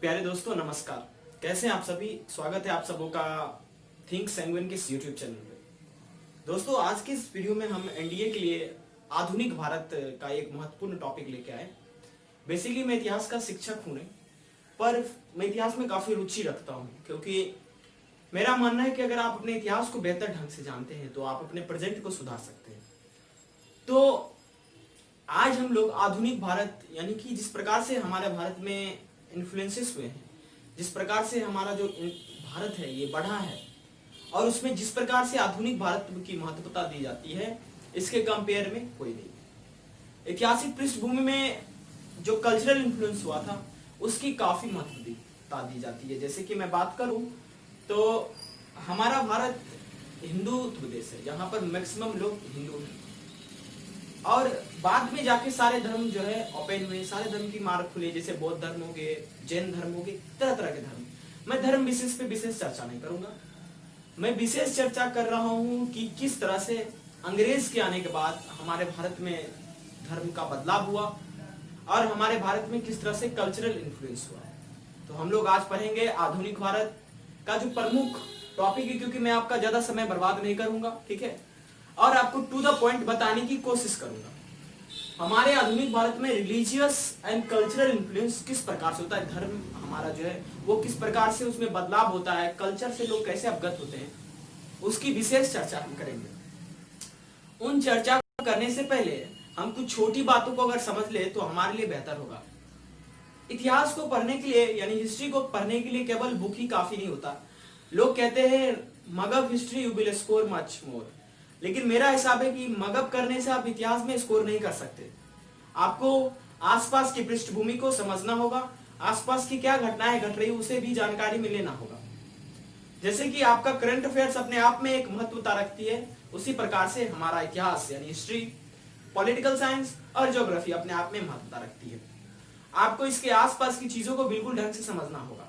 प्यारे दोस्तों नमस्कार। कैसे हैं आप सभी। स्वागत है आप सबों का थिंक सैंग्विन के इस यूट्यूब चैनल पे। दोस्तों आज के इस वीडियो में हम एनडीए के लिए आधुनिक भारत का एक महत्वपूर्ण टॉपिक लेके आए। बेसिकली मैं इतिहास का शिक्षक हूँ नहीं, पर मैं इतिहास में काफी रुचि रखता हूँ, क्योंकि मेरा मानना है कि अगर आप अपने इतिहास को बेहतर ढंग से जानते हैं तो आप अपने प्रेजेंट को सुधार सकते हैं। तो आज हम लोग आधुनिक भारत यानी कि जिस प्रकार से हमारे भारत में इन्फ्लुएंसेस हुए हैं, जिस प्रकार से हमारा जो भारत है ये बढ़ा है, और उसमें जिस प्रकार से आधुनिक भारत की महत्वता दी जाती है, इसके कंपेयर में कोई नहीं। ऐतिहासिक पृष्ठभूमि में जो कल्चरल इन्फ्लुएंस हुआ था उसकी काफी महत्वता दी जाती है। जैसे कि मैं बात करूं तो हमारा भारत हिंदुत्व देश है, जहां पर मैक्सिमम लोग हिंदू हैं, और बाद में जाके सारे धर्म जो है ओपन हुए, सारे धर्म की मार्ग खुले, जैसे बौद्ध धर्म हो गए, जैन धर्म हो गए, तरह तरह के धर्म। मैं धर्म विशेष पे विशेष चर्चा नहीं करूंगा, मैं विशेष चर्चा कर रहा हूं कि किस तरह से अंग्रेज के आने के बाद हमारे भारत में धर्म का बदलाव हुआ और हमारे भारत में किस तरह से कल्चरल इन्फ्लुएंस हुआ। तो हम लोग आज पढ़ेंगे आधुनिक भारत का जो प्रमुख टॉपिक है, क्योंकि मैं आपका ज्यादा समय बर्बाद नहीं करूंगा, ठीक है, और आपको टू द पॉइंट बताने की कोशिश करूंगा। हमारे आधुनिक भारत में रिलीजियस एंड कल्चरल इन्फ्लुएंस किस प्रकार से होता है, धर्म हमारा जो है वो किस प्रकार से उसमें बदलाव होता है, कल्चर से लोग कैसे अवगत होते हैं, उसकी विशेष चर्चा हम करेंगे। उन चर्चा करने से पहले हम कुछ छोटी बातों को अगर समझ ले तो हमारे लिए बेहतर होगा। इतिहास को पढ़ने के लिए यानी हिस्ट्री को पढ़ने के लिए केवल बुक ही काफी नहीं होता। लोग कहते हैं mug up history you will score much more, लेकिन मेरा हिसाब है कि मगअप करने से आप इतिहास में स्कोर नहीं कर सकते। आपको आसपास की पृष्ठभूमि को समझना होगा, आसपास की क्या घटनाएं घट रही उसे भी जानकारी में लेना होगा। जैसे कि आपका करंट अफेयर्स अपने आप में एक महत्वता रखती है, उसी प्रकार से हमारा इतिहास यानी हिस्ट्री, पॉलिटिकल साइंस और ज्योग्राफी अपने आप में महत्वता रखती है। आपको इसके आसपास की चीजों को बिल्कुल ढंग से समझना होगा।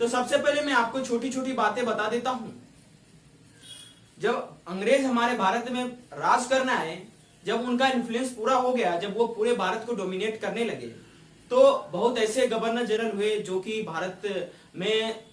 तो सबसे पहले मैं आपको छोटी छोटी बातें बता देता हूं। जब अंग्रेज हमारे भारत में राज करना है, जब उनका इन्फ्लुएंस पूरा हो गया, जब वो पूरे भारत को डोमिनेट करने लगे, तो बहुत ऐसे गवर्नर जनरल हुए जो कि भारत में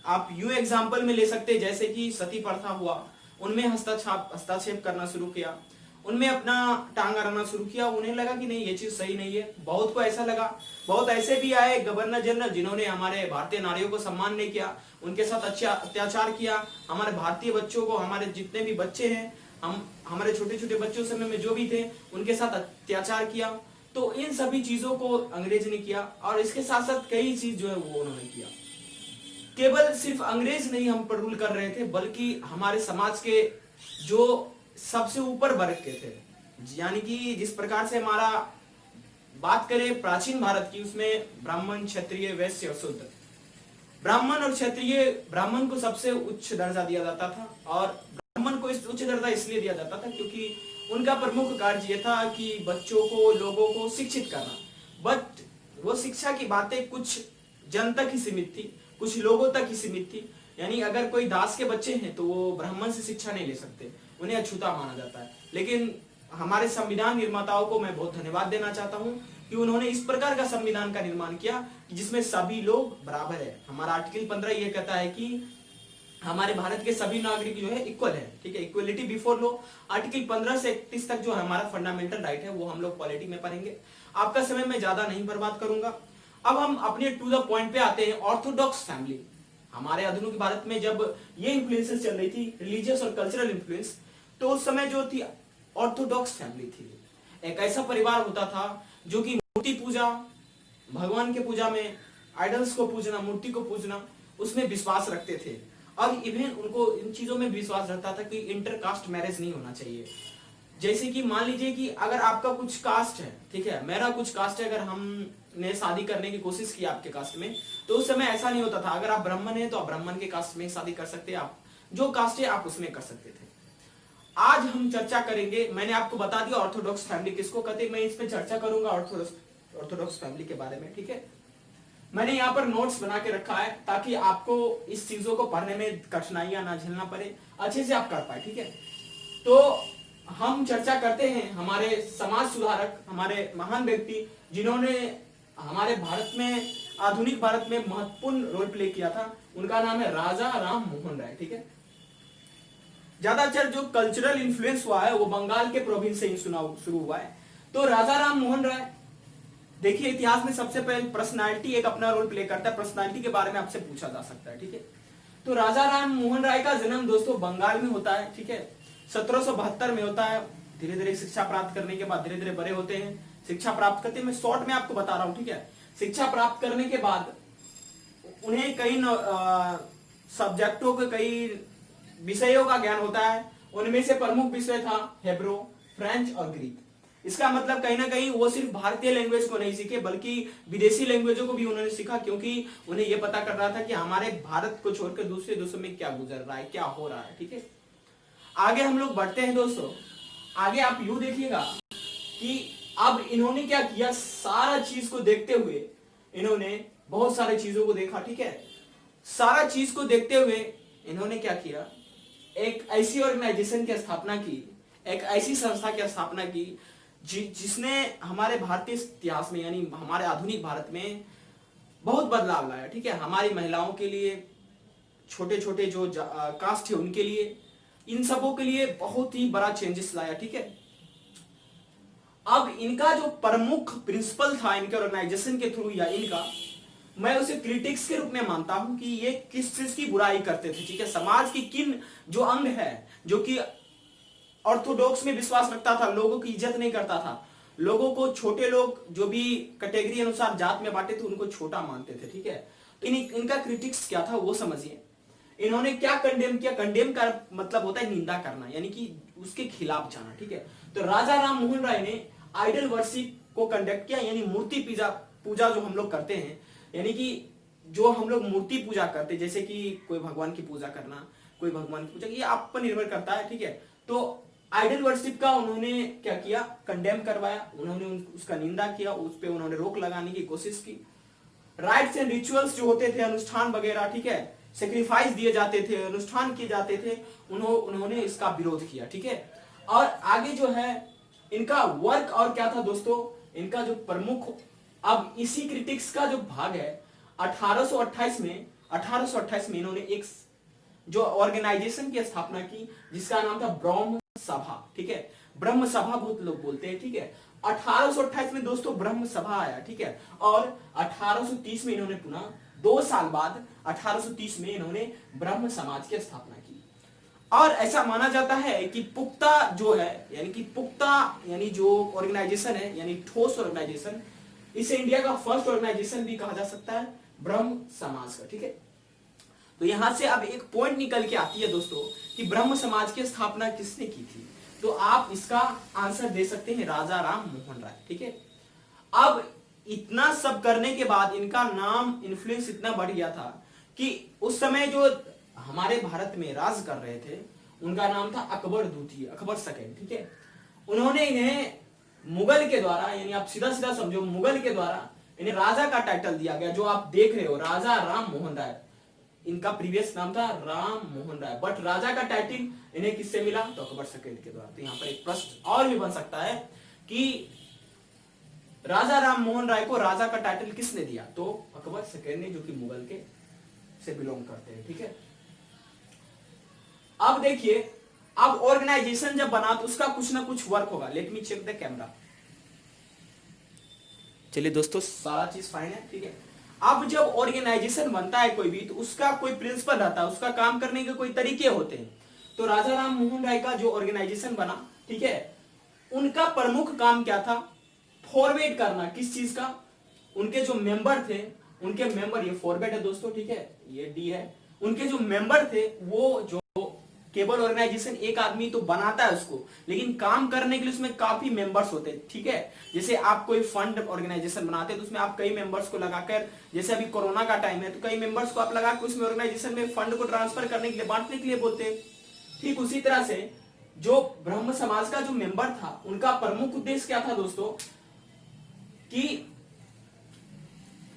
आप यूं एग्जांपल में ले सकते हैं, जैसे कि सती प्रथा हुआ, उनमें हस्तक्षेप करना शुरू किया, उनमें अपना टांग अड़ाना शुरू किया। उन्हें लगा कि नहीं ये चीज सही नहीं है, बहुत को ऐसा लगा। बहुत ऐसे भी आए गवर्नर जनरल जिन्होंने हमारे भारतीय नारियों को सम्मान नहीं किया, उनके साथ अच्छा अत्याचार किया, हमारे भारतीय बच्चों को, हमारे जितने भी बच्चे हैं, हमारे छोटे छोटे बच्चों समय में जो भी थे उनके साथ अत्याचार किया। तो इन सभी चीजों को अंग्रेज ने किया, और इसके साथ साथ कई चीज जो है वो उन्होंने किया। केवल सिर्फ अंग्रेज नहीं हम पर रूल कर रहे थे, बल्कि हमारे समाज के जो सबसे ऊपर वर्ग के थे, यानी कि जिस प्रकार से हमारा बात करें प्राचीन भारत की, उसमें ब्राह्मण, क्षत्रिय, वैश्य और शूद्र। ब्राह्मण और क्षत्रिय, ब्राह्मण को सबसे उच्च दर्जा दिया जाता था, और ब्राह्मण को इस उच्च दर्जा इसलिए दिया जाता था क्योंकि उनका प्रमुख कार्य यह था कि बच्चों को, लोगों को शिक्षित करना। बट वो शिक्षा की बातें कुछ जन तक ही सीमित थी, कुछ लोगों तक ही सीमित थी। यानी अगर कोई दास के बच्चे हैं तो वो ब्राह्मण से शिक्षा नहीं ले सकते, उन्हें अछूता माना जाता है। लेकिन हमारे संविधान निर्माताओं को मैं बहुत धन्यवाद देना चाहता हूं कि उन्होंने इस प्रकार का संविधान का निर्माण किया जिसमें सभी लोग बराबर है। हमारा आर्टिकल 15 ये कहता है कि हमारे भारत के सभी नागरिक जो है इक्वल है, ठीक है, इक्वलिटी बिफोर लॉ। आर्टिकल 15 से 31 तक जो हमारा फंडामेंटल राइट है वो हम लोग पॉलिटी में पढ़ेंगे। आपका समय मैं ज्यादा नहीं बर्बाद करूंगा। अब हम अपने टू द पॉइंट पे आते हैं। ऑर्थोडॉक्स फैमिली, हमारे आधुनिक भारत में जब ये इन्फ्लुएंसेस चल रही थी, रिलीजियस और कल्चरल इन्फ्लुएंस, तो उस समय जो थी ऑर्थोडॉक्स फैमिली थी। एक ऐसा परिवार होता था जो कि मूर्ति पूजा, भगवान के पूजा में आइडल्स को पूजना, मूर्ति को पूजना, उसमें विश्वास रखते थे। और इवन उनको इन चीजों में विश्वास रहता था कि इंटरकास्ट मैरिज नहीं होना चाहिए। जैसे कि मान लीजिए कि अगर आपका कुछ कास्ट है, ठीक है, मेरा कुछ कास्ट है, अगर हमने शादी करने की कोशिश की आपके कास्ट में, तो उस समय ऐसा नहीं होता था। अगर आप ब्राह्मण हैं तो आप ब्राह्मण के कास्ट में शादी कर सकते हैं, आप जो कास्ट है आप उसमें कर सकते थे। आज हम चर्चा करेंगे, मैंने आपको बता दिया ऑर्थोडॉक्स फैमिली किसको कहते हैं, मैं इस पे चर्चा करूंगा ऑर्थोडॉक्स फैमिली के बारे में, ठीक है। मैंने यहाँ पर नोट्स बना के रखा है ताकि आपको इस चीजों को पढ़ने में कठिनाइयां ना झेलना पड़े, अच्छे से आप कर पाए, ठीक है। तो हम चर्चा करते हैं हमारे समाज सुधारक, हमारे महान व्यक्ति जिन्होंने हमारे भारत में, आधुनिक भारत में महत्वपूर्ण रोल प्ले किया था, उनका नाम है राजा राम मोहन राय। ठीक है, ज्यादातर जो कल्चरल इन्फ्लुएंस हुआ है वो बंगाल के प्रोविंस से ही शुरू हुआ है। तो राजा राम मोहन राय, देखिए इतिहास में सबसे पहले पर्सनालिटी एक अपना रोल प्ले करता है, पर्सनालिटी के बारे में आपसे पूछा जा सकता है। ठीक है, तो राजा राम मोहन राय का जन्म दोस्तों बंगाल में होता है। ठीक है, 1772 में होता है। धीरे धीरे शिक्षा प्राप्त करने के बाद धीरे धीरे बड़े होते हैं, शिक्षा प्राप्त करते हैं। मैं शॉर्ट में आपको बता रहा हूं। ठीक है, शिक्षा प्राप्त करने के बाद उन्हें कई सब्जेक्टों के, कई विषयों का ज्ञान होता है। उनमें से प्रमुख विषय था हेब्रो, फ्रेंच और ग्रीक। इसका मतलब कहीं ना कहीं वो सिर्फ भारतीय लैंग्वेज को नहीं सीखे बल्कि विदेशी लैंग्वेजों को भी उन्होंने सीखा, क्योंकि उन्हें यह पता करना था कि हमारे भारत को छोड़कर दूसरे देशों में क्या गुजर रहा है, क्या हो रहा है। ठीक है, आगे हम लोग बढ़ते हैं दोस्तों। आगे आप यूं देखिएगा कि अब इन्होंने क्या किया, सारा चीज को देखते हुए इन्होंने बहुत सारे चीजों को देखा। ठीक है, सारा चीज को देखते हुए इन्होंने क्या किया, एक ऐसी ऑर्गेनाइजेशन की स्थापना की, एक ऐसी संस्था की स्थापना की जिसने हमारे भारतीय इतिहास में, यानी हमारे आधुनिक भारत में बहुत बदलाव लाया। ठीक है, हमारी महिलाओं के लिए, छोटे छोटे जो कास्ट है उनके लिए, इन सबों के लिए बहुत ही बड़ा चेंजेस लाया। ठीक है, अब इनका जो प्रमुख प्रिंसिपल था इनके ऑर्गेनाइजेशन के थ्रू, या इनका, मैं उसे क्रिटिक्स के रूप में मानता हूं कि ये किस चीज की बुराई करते थे। ठीक है, समाज की किन जो अंग है जो कि ऑर्थोडॉक्स में विश्वास रखता था, लोगों की इज्जत नहीं करता था, लोगों को, छोटे लोग जो भी कैटेगरी अनुसार जात में बांटे थे उनको छोटा मानते थे। ठीक है, तो इनका क्रिटिक्स क्या था वो समझिए। इन्होंने क्या कंडेम किया, कंडेम का मतलब होता है निंदा करना, यानी कि उसके खिलाफ जाना। ठीक है, तो राजा राम मोहन राय ने आइडल वर्शिप को कंडक्ट किया, यानी मूर्ति पूजा जो हम लोग करते हैं, यानी कि जो हम लोग मूर्ति पूजा करते हैं, जैसे कि कोई भगवान की पूजा करना, कोई भगवान की पूजा, ये आप पर निर्भर करता है। ठीक है, तो आइडल वर्शिप का उन्होंने क्या किया, कंडेम करवाया, उन्होंने उसका निंदा किया, उस पर उन्होंने रोक लगाने की कोशिश की। राइट्स एंड रिचुअल्स जो होते थे, अनुष्ठान वगैरह, ठीक है, सेक्रीफाइस दिए जाते थे, अनुष्ठान किए जाते थे, उन्होंने इसका विरोध किया। ठीक है, और आगे जो है इनका वर्क और क्या था दोस्तों, इनका जो प्रमुख, अब इसी क्रिटिक्स का जो भाग है, 1828 में इन्होंने एक जो ऑर्गेनाइजेशन की स्थापना की जिसका नाम था ब्रह्म सभा। ठीक है, ब्रह्म सभा बहुत लोग बोलते हैं। ठीक है, 1828 में दोस्तों ब्रह्म सभा आया। ठीक है, और 1830 में इन्होंने पुनः 2 साल बाद 1830 में इन्होंने ब्रह्म समाज की स्थापना की। और ऐसा माना जाता है कि पुख्ता जो है, यानी कि पुख्ता यानी जो ऑर्गेनाइजेशन है, यानी ठोस ऑर्गेनाइजेशन, इसे इंडिया का फर्स्ट ऑर्गेनाइजेशन भी कहा जा सकता है, ब्रह्म समाज का। ठीक है, तो यहां से अब एक पॉइंट निकल के आती है दोस्तों कि ब्रह्म समाज की स्थापना किसने की थी, तो आप इसका आंसर दे सकते हैं राजा राम मोहन राय। ठीक है, अब इतना सब करने के बाद इनका नाम, इन्फ्लुएंस इतना बढ़ गया था कि उस समय जो हमारे भारत में राज कर रहे थे उनका नाम था अकबर द्वितीय, अकबर सेकंड। ठीक है, उन्होंने इन्हें मुगल के द्वारा, यानी आप सीधा सीधा समझो, मुगल के द्वारा इन्हें राजा का टाइटल दिया गया, जो आप देख रहे हो, राजा राम मोहन राय। इनका प्रीवियस नाम था राम मोहन राय, बट राजा का टाइटल इन्हें किससे मिला, तो अकबर सेकंड के द्वारा। तो यहाँ पर एक प्रश्न और भी बन सकता है कि राजा राम मोहन राय को राजा का टाइटल किसने दिया, तो अकबर सेकंड ने, जो कि मुगल के से बिलोंग करते हैं। ठीक है, अब देखिए, अब ऑर्गेनाइजेशन जब बना तो उसका कुछ ना कुछ वर्क होगा। Let me check the camera. चलिए दोस्तों, सारा चीज फाइन है। ठीक है, अब जब ऑर्गेनाइजेशन बनता है कोई भी, तो उसका कोई प्रिंसिपल रहता है, उसका काम करने के कोई तरीके होते हैं। तो राजा राम मोहन राय का जो ऑर्गेनाइजेशन बना, ठीक है, उनका प्रमुख काम क्या था, फॉरवर्ड करना। किस चीज का, उनके जो मेंबर थे, उनके मेंबर, ये फॉरवर्ड है दोस्तों, ठीक है, ये डी है, उनके जो मेंबर थे, वो जो केवल ऑर्गेनाइजेशन एक आदमी तो बनाता है उसको, लेकिन काम करने के लिए उसमें काफी मेंबर्स होते हैं। ठीक है, जैसे आप कोई फंड ऑर्गेनाइजेशन बनाते हैं तो उसमें आप कई मेंबर्स को लगाकर, जैसे अभी कोरोना का टाइम है तो कई मेंबर्स को आप लगाकर उसमें ऑर्गेनाइजेशन में फंड को ट्रांसफर करने के लिए, बांटने के लिए बोलते हैं। ठीक उसी तरह से जो ब्रह्म समाज का जो मेंबर था, उनका प्रमुख उद्देश्य क्या था दोस्तों, कि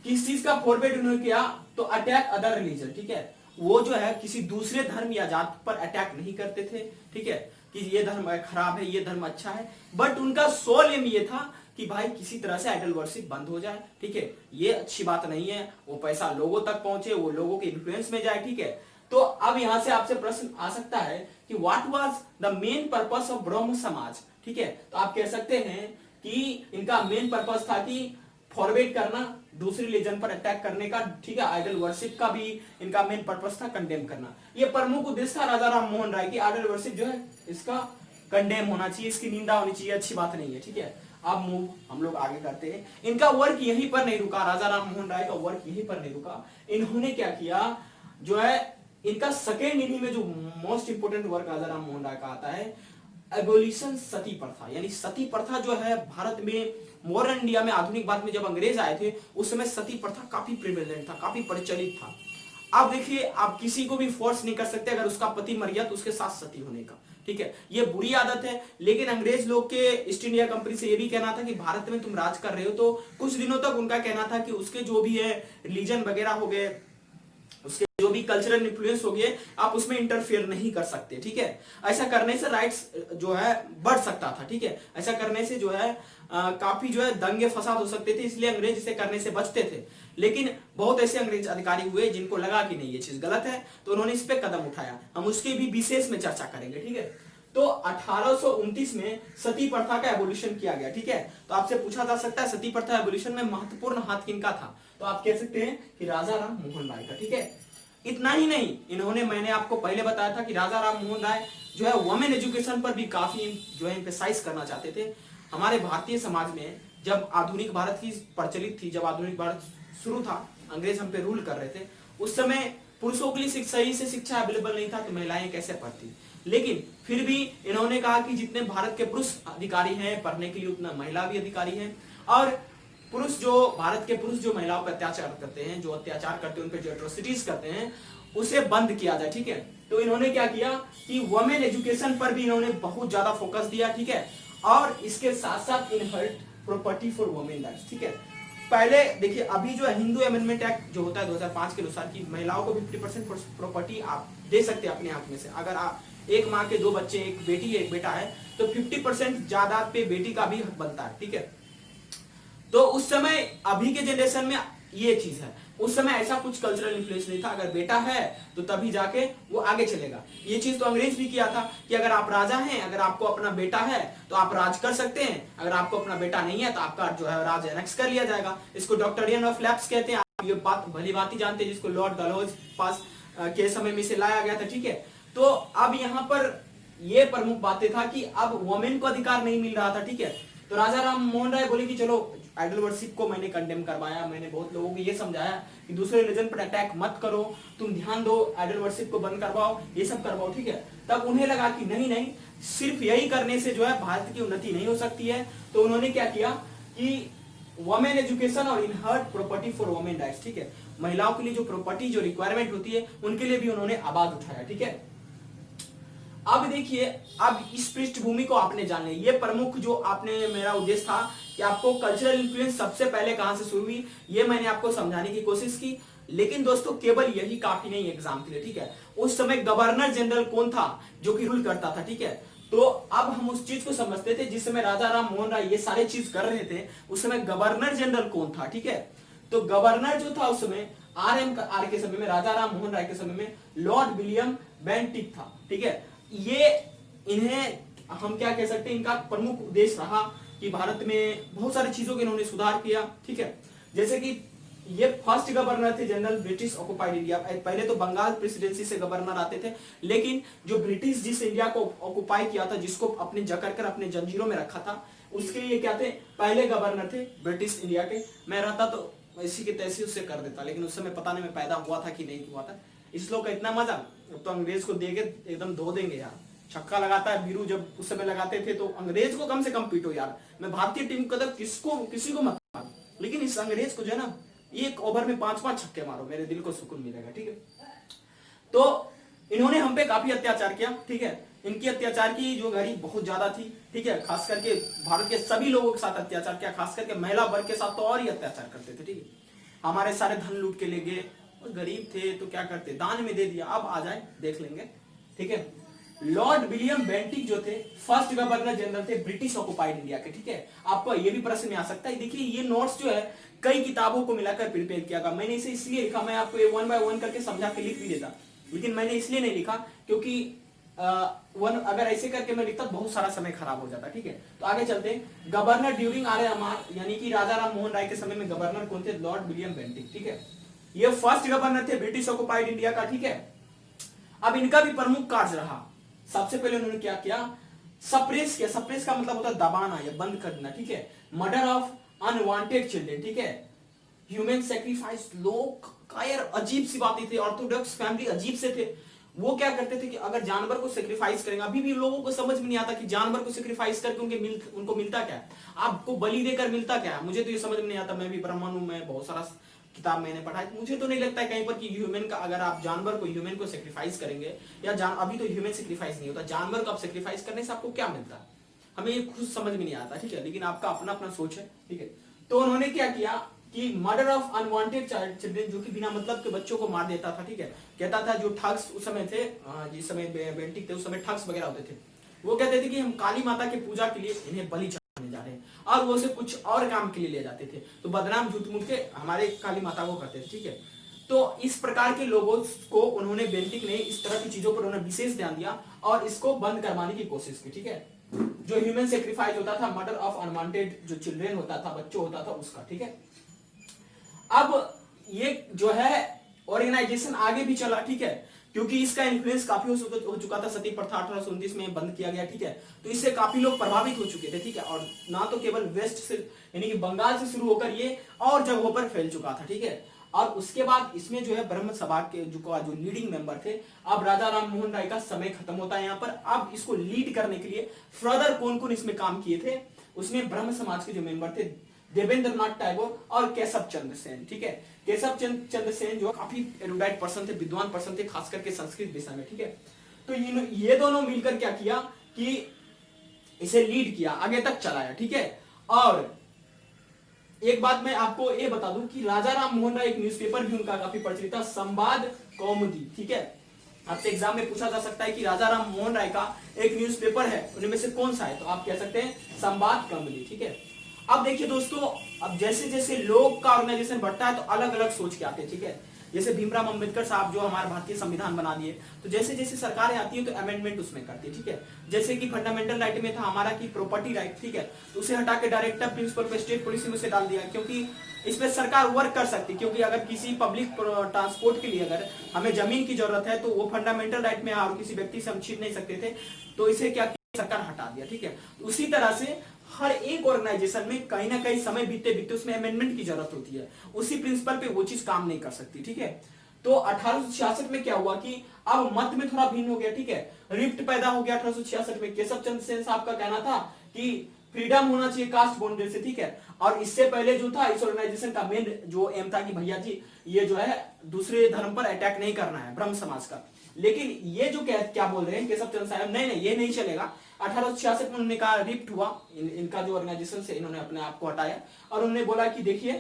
किस चीज का फॉरवर्ड उन्होंने किया, तो अटैक अदर रिलीजन। ठीक है, वो जो है किसी दूसरे धर्म या जात पर अटैक नहीं करते थे। ठीक है, कि ये धर्म खराब है, ये धर्म अच्छा है, बट उनका सोल एम ये था कि भाई किसी तरह से आइडल वर्शिप बंद हो जाए, ठीक है। ये अच्छी बात नहीं है, वो पैसा लोगों तक पहुंचे, वो लोगों के इन्फ्लुएंस में जाए, ठीक है। तो अब यहां से आपसे प्रश्न आ सकता है कि what was the main purpose of ब्रह्म समाज, ठीक है। तो आप कह सकते हैं कि इनका मेन पर्पस था कि फॉरवर्ड करना, दूसरी रिलीजन पर अटैक करने का, ठीक है। आइडल वर्शिप का भी इनका मेन पर्पस था कंडेम करना। ये प्रमुख उद्देश्य था राजा राम मोहन राय की आइडल वर्शिप जो है इसका कंडेम होना चाहिए, इसकी निंदा होनी चाहिए, अच्छी बात नहीं है, ठीक है। अब मूव हम लोग आगे करते हैं। इनका वर्क यहीं पर नहीं रुका, राजा राम मोहन राय का वर्क यहीं पर नहीं रुका। इन्होंने क्या किया जो है, इनका सेकेंड इन्हीं में जो मोस्ट इंपोर्टेंट वर्क राजा राम मोहन राय का आता है, एबोलिशन सती प्रथा। यानी सती प्रथा जो है भारत में मॉडर्न इंडिया में, आधुनिक भारत में जब अंग्रेज आए थे उस समय सती प्रथा काफी प्रिवेलेंट था, काफी प्रचलित था। अब देखिए, आप किसी को भी फोर्स नहीं कर सकते अगर उसका पति मर गया तो उसके साथ सती होने का, ठीक है। ये बुरी आदत है, लेकिन अंग्रेज लोग के ईस्ट इंडिया कंपनी से ये भी कहना था कि भारत में तुम राज कर रहे हो, तो कुछ दिनों तक उनका कहना था कि उसके जो भी है रिलीजन वगैरह हो गए, उसके जो भी कल्चरल इन्फ्लुएंस हो गए, आप उसमें इंटरफेयर नहीं कर सकते, ठीक है। ऐसा करने से राइट्स जो है बढ़ सकता था, ठीक है। ऐसा करने से जो है काफी जो है दंगे फसाद हो सकते थे, इसलिए अंग्रेज इसे करने से बचते थे। लेकिन बहुत ऐसे अंग्रेज अधिकारी हुए जिनको लगा कि नहीं ये चीज गलत है, तो उन्होंने इस पे कदम उठाया। हम उसकी भी विशेष में चर्चा करेंगे, ठीक है। तो 1829 में सती प्रथा का एवोल्यूशन किया गया, ठीक है। तो आपसे पूछा जा सकता है सती प्रथा एवोल्यूशन में महत्वपूर्ण हाथ किनका था, तो आप कह सकते हैं कि राजा राम मोहन राय का, ठीक है। इतना ही नहीं, इन्होंने, मैंने आपको पहले बताया था कि राजा राम मोहन राय जो है वुमेन एजुकेशन पर भी काफी जो है एम्फेसाइज करना चाहते थे। हमारे भारतीय समाज में जब आधुनिक भारत की प्रचलित थी, जब आधुनिक भारत शुरू था, अंग्रेज हम पे रूल कर रहे थे, उस समय पुरुषों के लिए सही से शिक्षा अवेलेबल नहीं था, तो महिलाएं कैसे पढ़ती। लेकिन फिर भी इन्होंने कहा कि जितने भारत के पुरुष अधिकारी हैं पढ़ने के लिए, उतना महिला भी अधिकारी हैं। और पुरुष जो, भारत के पुरुष जो महिलाओं पर अत्याचार करते हैं, जो अत्याचार करते हैं, उन पर जो एट्रोसिटीज करते हैं, उसे बंद किया जाए, ठीक है। तो इन्होंने क्या किया कि वुमेन एजुकेशन पर भी इन्होंने बहुत ज्यादा फोकस दिया, ठीक है। और इसके साथ साथ inherit property for women rights, ठीक है। पहले देखिए, अभी जो है हिंदू अमेंडमेंट एक्ट जो होता है 2005 के अनुसार की महिलाओं को 50% प्रॉपर्टी आप दे सकते हैं अपने हाथ में से। अगर आप एक माँ के दो बच्चे, एक बेटी एक बेटा है, तो 50% जायदाद पे बेटी का भी हक बनता है, ठीक है। तो उस समय, अभी के जनरेशन में ये चीज है, उस समय ऐसा कुछ कल्चरल इन्फ्लुएंस नहीं था। अगर बेटा है तो तभी जाके वो आगे चलेगा। ये चीज तो अंग्रेज भी किया था कि अगर आप राजा हैं, अगर आपको अपना बेटा है तो आप राज कर सकते हैं, अगर आपको अपना बेटा नहीं है तो आपका जो है राज एनेक्स कर लिया जाएगा। इसको डॉक्ट्रिन ऑफ लैप्स कहते हैं। आप ये बात भली बात ही जानते हैं, जिसको लॉर्ड डलहौजी पास के समय में से लाया गया था, ठीक है। तो अब यहाँ पर ये प्रमुख बातें था कि अब वुमेन को अधिकार नहीं मिल रहा था, ठीक है। तो राजा राम मोहन राय बोले कि चलो, आइडल वर्शिप को मैंने कंडेम करवाया, मैंने बहुत लोगों को ये समझाया कि दूसरे रिलीजन पर अटैक मत करो, तुम ध्यान दो, आइडल वर्शिप को बंद करवाओ, ये सब करवाओ, ठीक है। तब उन्हें लगा कि नहीं नहीं, सिर्फ यही करने से जो है भारत की उन्नति नहीं हो सकती है। तो उन्होंने क्या किया कि वुमेन एजुकेशन और इनहर्ट प्रॉपर्टी फॉर वुमेन राइट्स, ठीक है। महिलाओं के लिए जो प्रॉपर्टी, जो रिक्वायरमेंट होती है, उनके लिए भी उन्होंने आवाज उठाया, ठीक है। अब देखिए, अब इस पृष्ठभूमि को आपने जाना है। ये प्रमुख जो आपने, मेरा उद्देश्य था कि आपको कल्चरल इन्फ्लुएंस सबसे पहले कहां से शुरू हुई, ये मैंने आपको समझाने की कोशिश की। लेकिन दोस्तों, केवल यही काफी नहीं एग्जाम के लिए, ठीक है। उस समय गवर्नर जनरल कौन था जो कि रूल करता था, ठीक है। तो अब हम उस चीज को समझते थे, जिस समय राजा राम मोहन राय ये सारे चीज कर रहे थे, उस समय गवर्नर जनरल कौन था, ठीक है। तो गवर्नर जो था उस समय आर के समय में, राजा राम मोहन राय के समय में लॉर्ड विलियम बेंटिक था, ठीक है। ये, इन्हें हम क्या कह सकते हैं, इनका प्रमुख उद्देश्य रहा कि भारत में बहुत सारी चीजों के इन्होंने सुधार किया, ठीक है। जैसे कि ये फर्स्ट गवर्नर थे जनरल ब्रिटिश ऑक्युपाइड इंडिया। पहले तो बंगाल प्रेसिडेंसी से गवर्नर आते थे, लेकिन जो ब्रिटिश जिस इंडिया को ऑक्युपाई किया था, जिसको अपने जकड़ कर अपने जंजीरों में रखा था, उसके लिए क्या थे, पहले गवर्नर थे ब्रिटिश इंडिया के। मैं रहता तो इसी के तैसी उससे कर देता, लेकिन उस समय पता नहीं मैं पैदा हुआ था कि नहीं हुआ था। इस लोग का इतना मजा, अब तो अंग्रेज को देके एकदम धो देंगे यार। छक्का लगाता है बीरू, जब उस समय लगाते थे तो अंग्रेज को कम से कम पीटो यार। मैं भारतीय टीम को तो किसी को मत मारो, लेकिन इस अंग्रेज को जो है ना, एक ओवर में 5-5 छक्के मारो, मेरे दिल को सुकून मिलेगा, ठीक है। तो इन्होंने हम पे काफी अत्याचार किया, ठीक है। इनकी अत्याचार की जो घड़ी बहुत ज्यादा थी, ठीक है। खास करके भारत के सभी लोगों के साथ अत्याचार किया, खास करके महिला वर्ग के साथ तो और ही अत्याचार करते थे, ठीक है। हमारे सारे धन लूट के ले गए, और गरीब थे तो क्या करते, दान में दे दिया। अब आ जाए देख लेंगे, ठीक है। लॉर्ड विलियम बेंटिक जो थे फर्स्ट गवर्नर जनरल थे ब्रिटिश ऑक्युपाइड इंडिया के, ठीक है। आपको ये भी प्रश्न में आ सकता है। देखिए ये नोट्स जो है कई किताबों को मिलाकर प्रिपेयर किया गया। मैंने इसे इसलिए लिखा, मैं आपको ये वन बाय वन करके समझा के लिख भी देता, लेकिन मैंने इसलिए नहीं लिखा क्योंकि अगर ऐसे करके मैं लिखता बहुत सारा समय खराब हो जाता, ठीक है। तो आगे चलते हैं। गवर्नर ड्यूरिंग आर्य अमार यानी कि राजा राम मोहन राय के समय में गवर्नर कौन थे? लॉर्ड विलियम बेंटिक, ठीक है। ये फर्स्ट गवर्नर थे ब्रिटिश ऑक्युपाइड इंडिया का, ठीक है। अब इनका भी प्रमुख कार्य रहा, सबसे पहले उन्होंने क्या किया? सप्रेस किया। सप्रेस का मतलब होता है दबाना या बंद करना, ठीक है। मर्डर ऑफ अनवांटेड चिल्ड्रन, ठीक है। ह्यूमन सेक्रीफाइस, लोग का यार अजीब सी बातें थी, ऑर्थोडॉक्स फैमिली अजीब से थे। वो क्या करते थे कि अगर जानवर को सेक्रीफाइस करेंगे, अभी भी लोगों को समझ में नहीं आता कि जानवर को सेक्रीफाइस करके उनको मिलता क्या है, आपको बलि देकर मिलता क्या है। मुझे तो ये समझ में नहीं आता, मैं भी ब्राह्मण हूं, मैं बहुत सारा किताब मैंने पढ़ा है, मुझे तो नहीं लगता है कहीं पर कि ह्यूमन का, अगर आप जानवर को ह्यूमन को सेक्रीफाइस करेंगे या अभी तो ह्यूमन सेक्रीफाइस नहीं होता, जानवर को आप सेक्रीफाइस करने से आपको क्या मिलता है, हमें ये खुद समझ में नहीं आता, ठीक है। लेकिन आपका अपना अपना सोच है, ठीक है। तो उन्होंने क्या किया कि मर्डर ऑफ अनवांटेड चिल्ड्रन, जो कि बिना मतलब के बच्चों को मार देता था, ठीक है। कहता था जो ठग्स उस समय थे, जिस समय बेंटिक थे उस समय ठग्स वगैरह होते थे, वो कहते थे कि हम काली माता की पूजा के लिए इन्हें बलि चढ़ाने जा रहे हैं, और वो उसे कुछ और काम के लिए ले जाते थे, तो बदनाम झूठ मूठ के हमारे काली माता को करते थे, ठीक है। तो इस प्रकार के लोगों को उन्होंने, बेंटिक ने इस तरह की चीजों पर उन्होंने विशेष ध्यान दिया और इसको बंद करवाने की कोशिश की, ठीक है। जो ह्यूमन सेक्रीफाइस होता था, मर्डर ऑफ अनवांटेड जो चिल्ड्रन होता था, बच्चों होता था उसका, ठीक है। अब ये जो है ऑर्गेनाइजेशन आगे भी चला, ठीक है, क्योंकि इसका इन्फ्लुएंस काफी हो चुका था। सती प्रथा 1829 में बंद किया गया, ठीक है। तो इससे काफी लोग प्रभावित हो चुके थे, ठीक है। और ना तो केवल वेस्ट से यानी कि बंगाल से शुरू होकर ये और जगहों पर फैल चुका था, ठीक है। और उसके बाद इसमें जो है ब्रह्म सभा के जो लीडिंग मेंबर थे, अब राजा राम मोहन राय का समय खत्म होता है यहाँ पर। अब इसको लीड करने के लिए फर्दर कौन कौन इसमें काम किए थे, उसमें ब्रह्म समाज के जो मेंबर थे देवेंद्र नाथ टैगोर और केशव चंद्र सेन, ठीक है। केशव चंद्र सेन जो काफी एरुडाइट पर्सन थे, विद्वान पर्सन थे, खास करके संस्कृत विषय में, ठीक है। तो ये दोनों मिलकर क्या किया कि इसे लीड किया, आगे तक चलाया, ठीक है। और एक बात मैं आपको ये बता दूं कि राजा राम मोहन राय एक न्यूज़पेपर भी उनका काफी प्रचलित था, संवाद कौमुदी, ठीक है। आपसे एग्जाम में पूछा जा सकता है कि राजा राम मोहन राय का एक न्यूज़पेपर है, उनमें से कौन सा है, तो आप कह सकते हैं संवाद कौमुदी, ठीक है। अब देखिए दोस्तों, अब जैसे जैसे लोग का ऑर्गेनाइजेशन बढ़ता है तो अलग अलग सोच के आते हैं, ठीक है। जैसे भीमराव अंबेडकर साहब जो हमारा भारतीय संविधान बना दिए, तो जैसे जैसे सरकारें आती है तो अमेंडमेंट उसमें करती है, ठीक है। जैसे कि फंडामेंटल राइट में था हमारा की प्रॉपर्टी राइट, ठीक है, तो उसे हटा के डायरेक्टर प्रिंसिपल पे स्टेट पॉलिसी में से डाल दिया, क्योंकि इसमें सरकार वर्क कर सकती है। क्योंकि अगर किसी पब्लिक ट्रांसपोर्ट के लिए अगर हमें जमीन की जरूरत है तो वो फंडामेंटल राइट में और किसी व्यक्ति से हम छीन नहीं सकते थे, तो इसे क्या सरकार हटा दिया, ठीक है। उसी तरह से हर एक ऑर्गेनाइजेशन में कहीं ना कहीं समय बीतते बीतते उसमें अमेंडमेंट की जरूरत होती है, उसी प्रिंसिपल पे वो चीज काम नहीं कर सकती, ठीक है। तो 1866 में क्या हुआ कि अब मत में थोड़ा भिन्न हो गया, ठीक है, रिफ्ट पैदा हो गया 1866 में। केशव चंद्र सेन साहब का कहना था कि फ्रीडम होना चाहिए कास्ट बाउंड्री से, ठीक है। और इससे पहले जो था इस ऑर्गेनाइजेशन का मेन जो एम था कि भैया जी ये जो है दूसरे धर्म पर अटैक नहीं करना है, ब्रह्म समाज का। लेकिन ये जो क्या बोल रहे हैं केशव चंद्र साहब, नहीं नहीं ये नहीं चलेगा। 1866 में उन्होंने कहा रिफ्ट हुआ, इनका जो ऑर्गेनाइजेशन से इन्होंने अपने आप को हटाया और उन्होंने बोला कि देखिए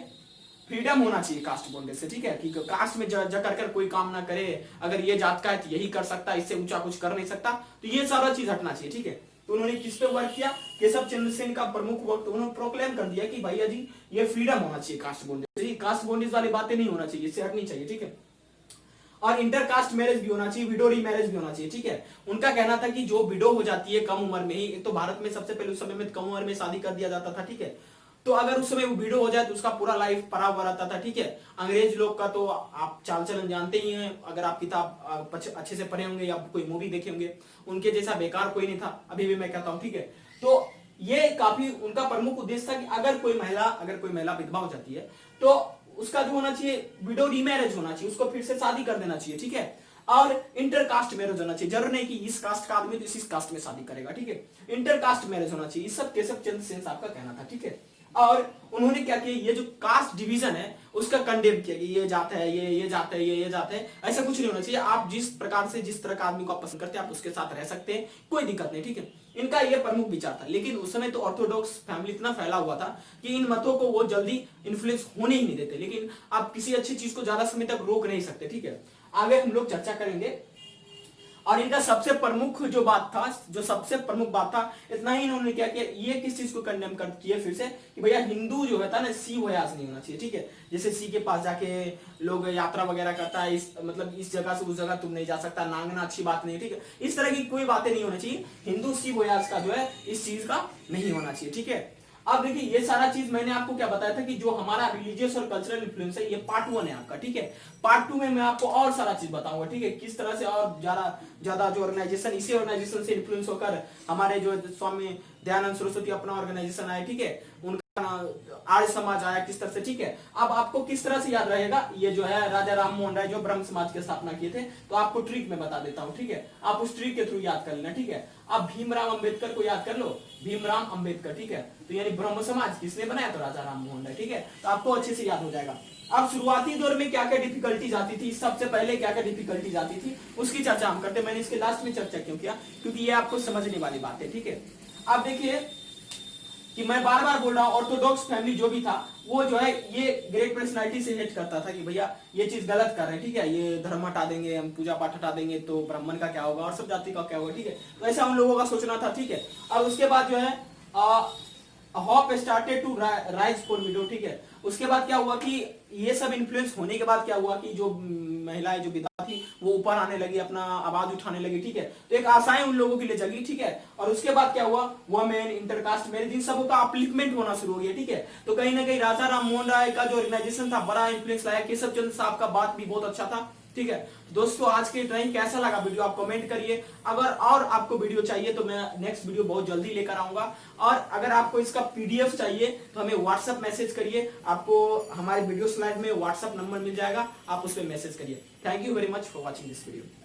फ्रीडम होना चाहिए कास्ट बाउंड्री से, ठीक है, कि कास्ट में जा कर कोई काम ना करे, अगर ये जात का है तो यही कर सकता है, इससे ऊंचा कुछ कर नहीं सकता, तो ये सारा चीज हटना चाहिए, ठीक है। तो उन्होंने किस पे वर्क किया? केशव चंद्र सेन का प्रमुख वर्क, तो उन्होंने प्रोक्लेम कर दिया कि भैया जी ये फ्रीडम होना चाहिए कास्ट बाउंड्री से, कास्ट बाउंड्रीज वाली बातें नहीं होना चाहिए, इससे हटनी चाहिए, ठीक है। और इंटरकास्ट मैरिज भी होना चाहिए, विडो री मैरिज भी होना चाहिए, ठीक है। उनका कहना था कि जो विडो हो जाती है कम उम्र में ही, एक तो भारत में सबसे पहले उस समय में कम उम्र में शादी कर दिया जाता था, ठीक है, तो अगर उस समय वो विडो हो जाए तो उसका पूरा लाइफ पड़ा हुआ रहता था, ठीक है। अंग्रेज लोग का तो आप चाल चलन जानते ही हैं, अगर आप किताब अच्छे से पढ़े होंगे या कोई मूवी देखे होंगे, उनके जैसा बेकार कोई नहीं था, अभी भी मैं कहता हूं, ठीक है। तो ये काफी उनका प्रमुख उद्देश्य था कि अगर कोई महिला विधवा हो जाती है तो उसका जो होना चाहिए विडो रीमैरिज होना चाहिए, उसको फिर से शादी कर देना चाहिए, ठीक है। और इंटरकास्ट मैरिज होना चाहिए, जरूर नहीं कि इस कास्ट का आदमी तो इस कास्ट में शादी करेगा, ठीक है। इंटरकास्ट मैरिज होना चाहिए, इस सब केशव चंद्र सेन साहब का कहना था, ठीक है। और उन्होंने क्या किया, ये जो कास्ट डिवीजन है उसका कंडेम किया कि ये जात है, ये जात है, ये जात है, ऐसा कुछ नहीं होना चाहिए। आप जिस प्रकार से जिस तरह का आदमी को आप पसंद करते हैं आप उसके साथ रह सकते हैं, कोई दिक्कत नहीं, ठीक है। इनका ये प्रमुख विचार था। लेकिन उस समय तो ऑर्थोडॉक्स फैमिली इतना फैला हुआ था कि इन मतों को वो जल्दी इन्फ्लुएंस होने ही नहीं देते। लेकिन आप किसी अच्छी चीज को ज्यादा समय तक रोक नहीं सकते, ठीक है। आगे हम लोग चर्चा करेंगे। और इनका सबसे प्रमुख जो बात था, जो सबसे प्रमुख बात था, इतना ही इन्होंने क्या किया, ये किस चीज को कंडेम कर किया फिर से कि भैया हिंदू जो है था ना, सी वोयाज नहीं होना चाहिए, ठीक है। जैसे सी के पास जाके लोग यात्रा वगैरह करता है, इस मतलब इस जगह से उस जगह तुम नहीं जा सकता, नांगना अच्छी बात नहीं, ठीक है। इस तरह की कोई बातें नहीं होनी चाहिए, हिंदू सी वोयाज का जो है इस चीज का नहीं होना चाहिए, ठीक है। अब देखिए ये सारा चीज मैंने आपको क्या बताया था कि जो हमारा रिलीजियस और कल्चरल इन्फ्लुएंस है, ये पार्ट 1 है आपका, ठीक है। पार्ट 2 में मैं आपको और सारा चीज बताऊंगा, ठीक है, किस तरह से और ज्यादा जो ऑर्गेनाइजेशन, इसी ऑर्गेनाइजेशन से इन्फ्लुएंस होकर हमारे जो स्वामी दयानंद सरस्वती अपना ऑर्गेनाइजेशन आए, ठीक है, उनका आर्य समाज आया किस तरह से, ठीक है। अब आपको किस तरह से याद रहेगा, ये जो है राजा राम मोहन राय जो ब्रह्म समाज की स्थापना किए थे, तो आपको ट्रिक में बता देता हूं, ठीक है, आप उस ट्रिक के थ्रू याद कर लेना, ठीक है। अब भीमराव अंबेडकर को याद कर लो, भीमराव अंबेडकर, ठीक है, तो यानी ब्रह्म समाज किसने बनाया, तो राजा राम मोहन राय, ठीक है, तो आपको अच्छे से याद हो जाएगा। अब शुरुआती दौर में क्या क्या डिफिकल्टीज आती थी, सबसे पहले क्या क्या डिफिकल्टीज आती थी, उसकी चर्चा हम करते हैं। मैंने इसके लास्ट में चर्चा क्यों किया, क्योंकि ये आपको समझने वाली बात है, ठीक है। अब देखिए कि मैं बार बार बोल रहा हूं, ऑर्थोडॉक्स फैमिली जो भी था, वो जो है ये ग्रेट पर्सनालिटी से हेट करता था कि भैया ये चीज गलत कर रहे हैं, ठीक है, ये धर्म हटा देंगे, हम पूजा पाठ हटा देंगे तो ब्राह्मण का क्या होगा और सब जाति का क्या होगा, ठीक है। तो ऐसा उन लोगों का सोचना था, ठीक है। अब उसके बाद जो है hope started to rise for widow, ठीक है। उसके बाद क्या हुआ कि ये सब इन्फ्लुएंस होने के बाद क्या हुआ कि जो महिलाएं जो विधवा थी वो ऊपर आने लगी, अपना आवाज उठाने लगी, ठीक है। तो एक आशाएं उन लोगों के लिए जगी, ठीक है। और उसके बाद क्या हुआ, वुमेन, इंटरकास्ट मैरिज, इन सबों का अपलिफ्टमेंट होना शुरू हो गया, ठीक है। तो कहीं ना कहीं राजा राम मोहन राय का जो ऑर्गेनाइजेशन था बड़ा इंफ्लुएंस लाया, केशव चंद्र साहब का बात भी बहुत अच्छा था, ठीक है। दोस्तों आज के ड्राइंग कैसा लगा वीडियो आप कमेंट करिए। अगर और आपको वीडियो चाहिए तो मैं नेक्स्ट वीडियो बहुत जल्दी लेकर आऊंगा। और अगर आपको इसका पीडीएफ चाहिए तो हमें व्हाट्सएप मैसेज करिए, आपको हमारे वीडियो स्लाइड में व्हाट्सएप नंबर मिल जाएगा, आप उस पर मैसेज करिए। Thank you very much for watching this video.